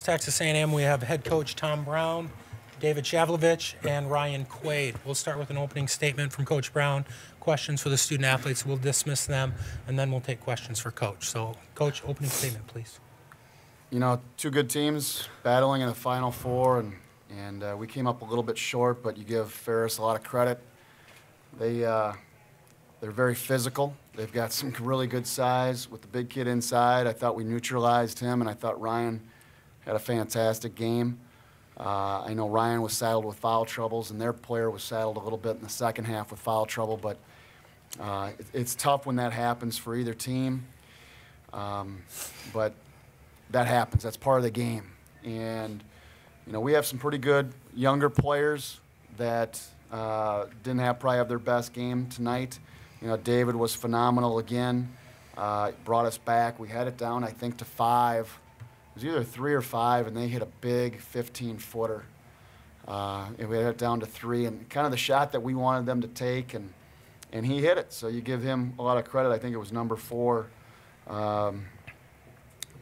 Texas A&M, we have head coach Tom Brown, David Shavlovich, and Ryan Quaid. We'll start with an opening statement from Coach Brown, questions for the student athletes. We'll dismiss them, and then we'll take questions for Coach. So, Coach, opening statement, please. You know, two good teams battling in the Final Four, and we came up a little bit short, but you give Ferris a lot of credit. They're very physical. They've got some really good size with the big kid inside. I thought we neutralized him, and I thought Ryan had a fantastic game. I know Ryan was saddled with foul troubles, and their player was saddled a little bit in the second half with foul trouble, but it's tough when that happens for either team. But that happens. That's part of the game. And, you know, we have some pretty good younger players that didn't probably have their best game tonight. You know, David was phenomenal again. Brought us back. We had it down, I think, to 5. It was either 3 or 5, and they hit a big 15-footer. And we had it down to 3, and kind of the shot that we wanted them to take, and he hit it. So you give him a lot of credit. I think it was number 4.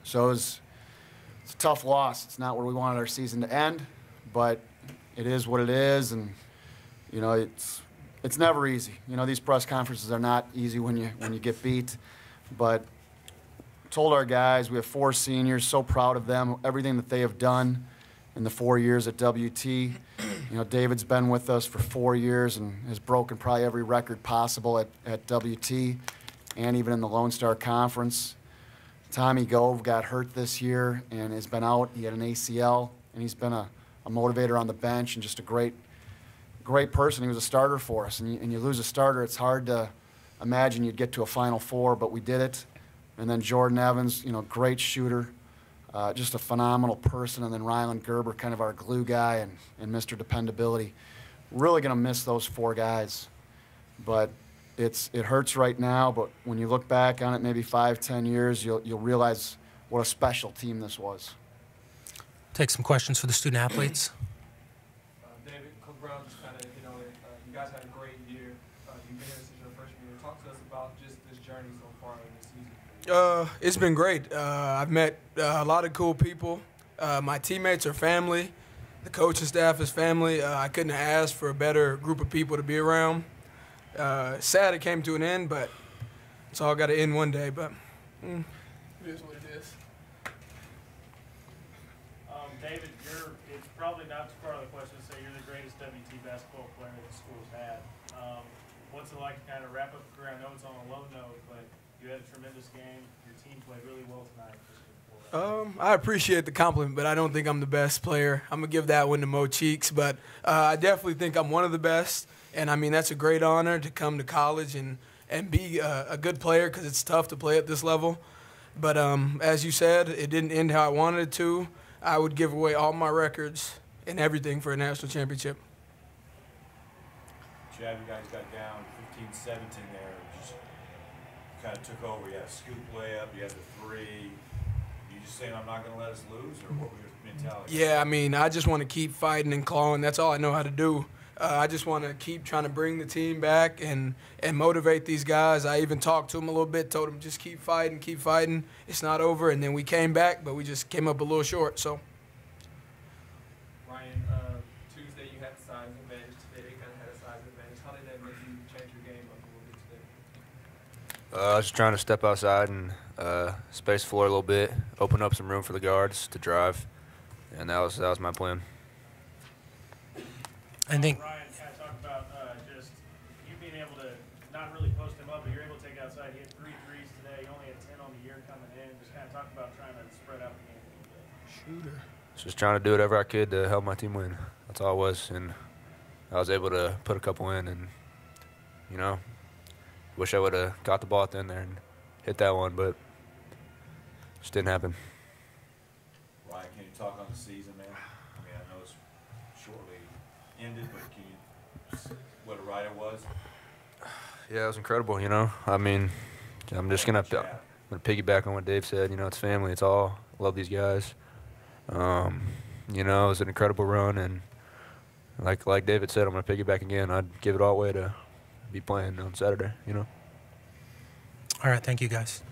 So it's a tough loss. It's not where we wanted our season to end, but it is what it is, and you know it's never easy. You know, these press conferences are not easy when you get beat, but told our guys, we have 4 seniors, so proud of them, everything that they have done in the 4 years at WT. You know, David's been with us for 4 years and has broken probably every record possible at WT and even in the Lone Star Conference. Tommy Gove got hurt this year and has been out. He had an ACL, and he's been a motivator on the bench and just a great person. He was a starter for us, and you lose a starter, it's hard to imagine you'd get to a Final Four, but we did it. And then Jordan Evans, you know, great shooter, just a phenomenal person. And then Rylan Gerber, kind of our glue guy and Mr. Dependability. Really going to miss those 4 guys. But it hurts right now, but when you look back on it maybe 5, 10 years, you'll realize what a special team this was. Take some questions for the student athletes. David, Coach Brown just kind of, you know, you guys had a great year. You've been here since your freshman year. Talk to us about just this journey so far in this season. It's been great. I've met a lot of cool people. My teammates are family. The coaching staff is family. I couldn't have asked for a better group of people to be around. Sad it came to an end, but it's all got to end one day. But it is what it is. David, it's probably not too far of the question to say you're the greatest WT basketball player that the school's had. What's it like to kind of wrap up the career? I know it's on a low note, but you had a tremendous game. Your team played really well tonight. I appreciate the compliment, but I don't think I'm the best player. I'm going to give that one to Mo Cheeks, but I definitely think I'm one of the best. And, I mean, that's a great honor to come to college and be a good player because it's tough to play at this level. But as you said, it didn't end how I wanted it to. I would give away all my records and everything for a national championship. Chad, you guys got down 15-17 there. Just kind of took over. You had a scoop layup. You had the 3. You just saying, I'm not going to let us lose, or what was your mentality? Yeah, I mean, I just want to keep fighting and clawing. That's all I know how to do. I just want to keep trying to bring the team back and motivate these guys. I even talked to them a little bit, told them just keep fighting, keep fighting. It's not over. And then we came back, but we just came up a little short. So, Ryan, Tuesday you had the size advantage. Today they kind of had a size advantage. How did that make you change your game up a little bit today? I was just trying to step outside and space the floor a little bit, open up some room for the guards to drive, and that was my plan. I think Ryan, kind of talk about just you being able to not really post him up, but you're able to take outside. He had 3 threes today. You only had 10 on the year coming in. Just kind of talk about trying to spread out the game a little bit. shooter. Just trying to do whatever I could to help my team win. That's all it was, and I was able to put a couple in, and, you know, wish I would have got the ball at the end there and hit that one, but just didn't happen. Ryan, can you talk on the season, man? I mean, I know it's shortly ended, but can you, what a ride it was? Yeah, it was incredible, you know. I mean, I'm just going to piggyback on what Dave said. You know, it's family. It's all. I love these guys. You know, it was an incredible run, and like David said, I'm going to piggyback again. I'd give it all away to be playing on Saturday, you know. All right, thank you, guys.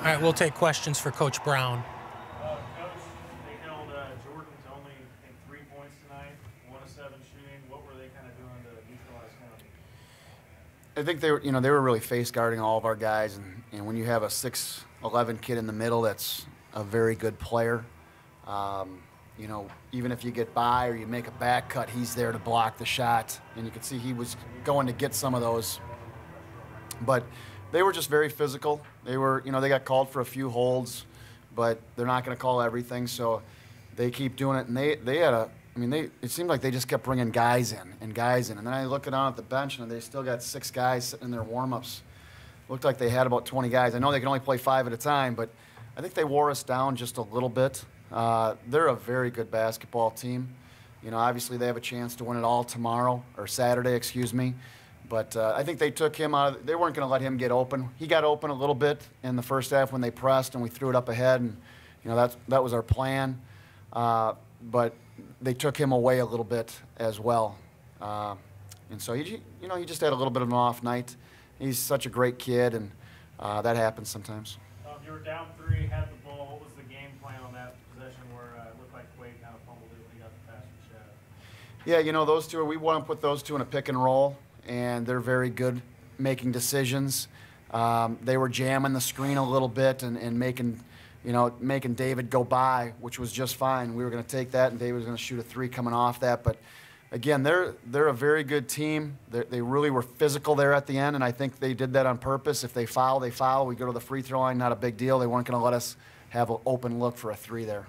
All right, we'll take questions for Coach Brown. Coach, they held Jordan to only, I think, 3 points tonight, 1 of 7 shooting. What were they kind of doing to neutralize him? I think they were really face guarding all of our guys, and when you have a 6'11" kid in the middle that's a very good player, even if you get by or you make a back cut, he's there to block the shot, and you could see he was going to get some of those. But they were just very physical. They were, they got called for a few holds, but they're not going to call everything, so they keep doing it. And they had it seemed like they just kept bringing guys in. And then I look down at the bench, and they still got 6 guys sitting in their warm-ups. Looked like they had about 20 guys. I know they can only play 5 at a time, but I think they wore us down just a little bit. They're a very good basketball team. Obviously they have a chance to win it all tomorrow, or Saturday, excuse me. But I think they took him out. They weren't going to let him get open. He got open a little bit in the first half when they pressed, and we threw it up ahead, and that was our plan. But they took him away a little bit as well, and so he just had a little bit of an off night. He's such a great kid, and that happens sometimes. You were down 3, had the ball. What was the game plan on that possession where it looked like Quade kind of fumbled it when he got the pass from Shad? Yeah, those two, we want to put those two in a pick and roll, and they're very good making decisions. They were jamming the screen a little bit and making David go by, which was just fine. We were going to take that, and David was going to shoot a 3 coming off that. But again, they're a very good team. They really were physical there at the end, and I think they did that on purpose. If they foul, they foul. We go to the free throw line, not a big deal. They weren't going to let us have an open look for a 3 there.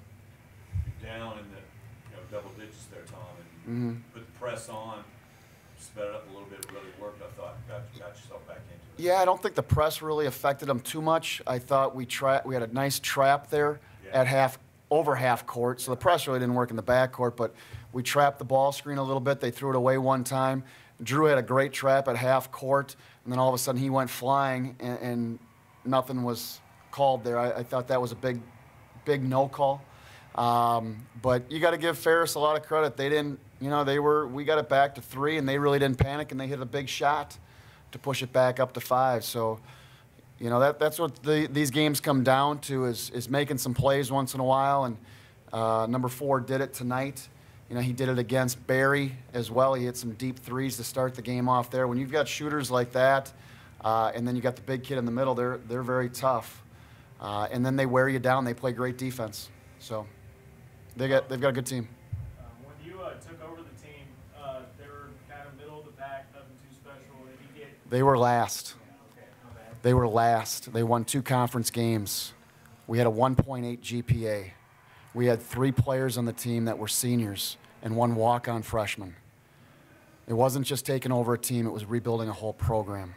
You're down in the double digits there, Tom, and put the press on, sped it up a little bit. It really worked, I thought. Got yourself back into it. Yeah, I don't think the press really affected them too much. I thought we had a nice trap there at over half court, so the press really didn't work in the back court, but we trapped the ball screen a little bit. They threw it away one time. Drew had a great trap at half court, and then all of a sudden he went flying, and nothing was called there. I thought that was a big no call. But you got to give Ferris a lot of credit. They didn't, we got it back to 3, and they really didn't panic, and they hit a big shot to push it back up to 5. So, that's what these games come down to is making some plays once in a while. And number 4 did it tonight. He did it against Barry as well. He hit some deep 3s to start the game off there. When you've got shooters like that, and then you got the big kid in the middle, they're very tough. And then they wear you down. They play great defense. So they've got a good team. When you took over the team, they were kind of middle of the pack, nothing too special. They were last. Okay, my bad. They were last. They won 2 conference games. We had a 1.8 GPA. We had 3 players on the team that were seniors and 1 walk-on freshman. It wasn't just taking over a team, it was rebuilding a whole program.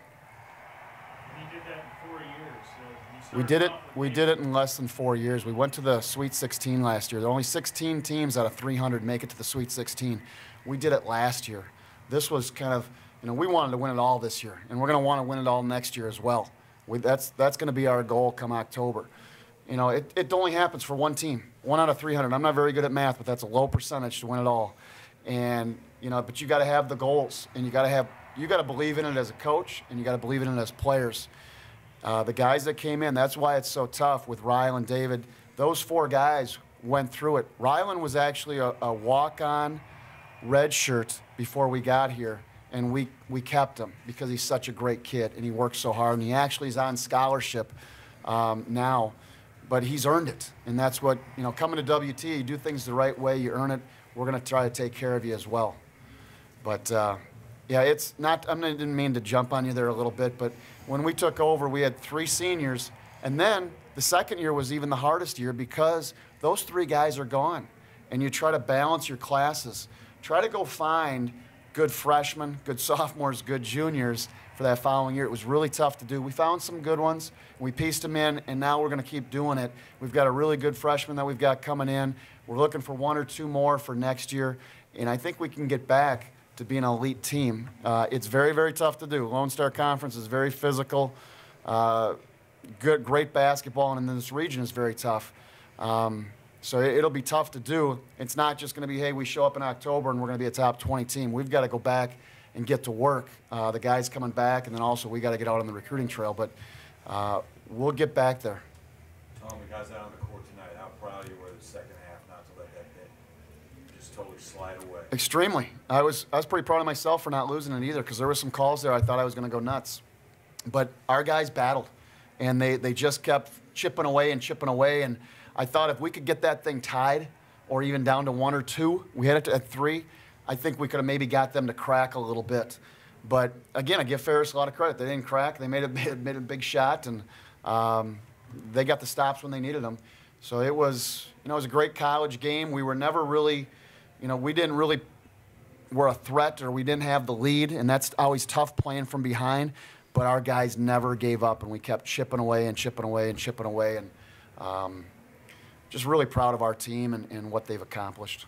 And you did that in 4 years. So We did it in less than 4 years. We went to the Sweet 16 last year. There were only 16 teams out of 300 make it to the Sweet 16. We did it last year. This was kind of, we wanted to win it all this year, and we're going to want to win it all next year as well. That's going to be our goal come October. It only happens for 1 team, 1 out of 300. I'm not very good at math, but that's a low percentage to win it all. And but you got to have the goals, and you got to believe in it as a coach, and you got to believe in it as players. The guys that came in, that's why it's so tough with Rylan, David. Those 4 guys went through it. Rylan was actually a walk-on red shirt before we got here, and we kept him because he's such a great kid, and he works so hard, and he actually is on scholarship now. But he's earned it, and that's what, coming to WT, you do things the right way, you earn it. We're going to try to take care of you as well. But, yeah, it's not, I didn't mean to jump on you there a little bit, but when we took over, we had 3 seniors, and then the second year was even the hardest year because those 3 guys are gone, and you try to balance your classes. Try to go find good freshmen, good sophomores, good juniors for that following year. It was really tough to do. We found some good ones. We pieced them in, and now we're going to keep doing it. We've got a really good freshman that we've got coming in. We're looking for 1 or 2 more for next year, and I think we can get back to be an elite team. It's very, very tough to do. Lone Star Conference is very physical, great basketball, and in this region is very tough. So it'll be tough to do. It's not just going to be, hey, we show up in October and we're going to be a top 20 team. We've got to go back and get to work. The guys coming back, and then also we got to get out on the recruiting trail. But we'll get back there. guys out on the court tonight, how proud you were the second half not to let that thing just totally slide away. Extremely. I was pretty proud of myself for not losing it either, because there were some calls there I thought I was going to go nuts. But our guys battled, and they just kept chipping away, and I thought if we could get that thing tied or even down to 1 or 2, we had it at 3, I think we could have maybe got them to crack a little bit. But again, I give Ferris a lot of credit. They didn't crack. They made a big shot, and they got the stops when they needed them. So it was, it was a great college game. We were never really, we didn't really were a threat, or we didn't have the lead, and that's always tough playing from behind. But our guys never gave up, and we kept chipping away and chipping away and chipping away, and just really proud of our team and what they've accomplished.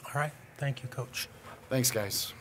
All right. Thank you, Coach. Thanks, guys.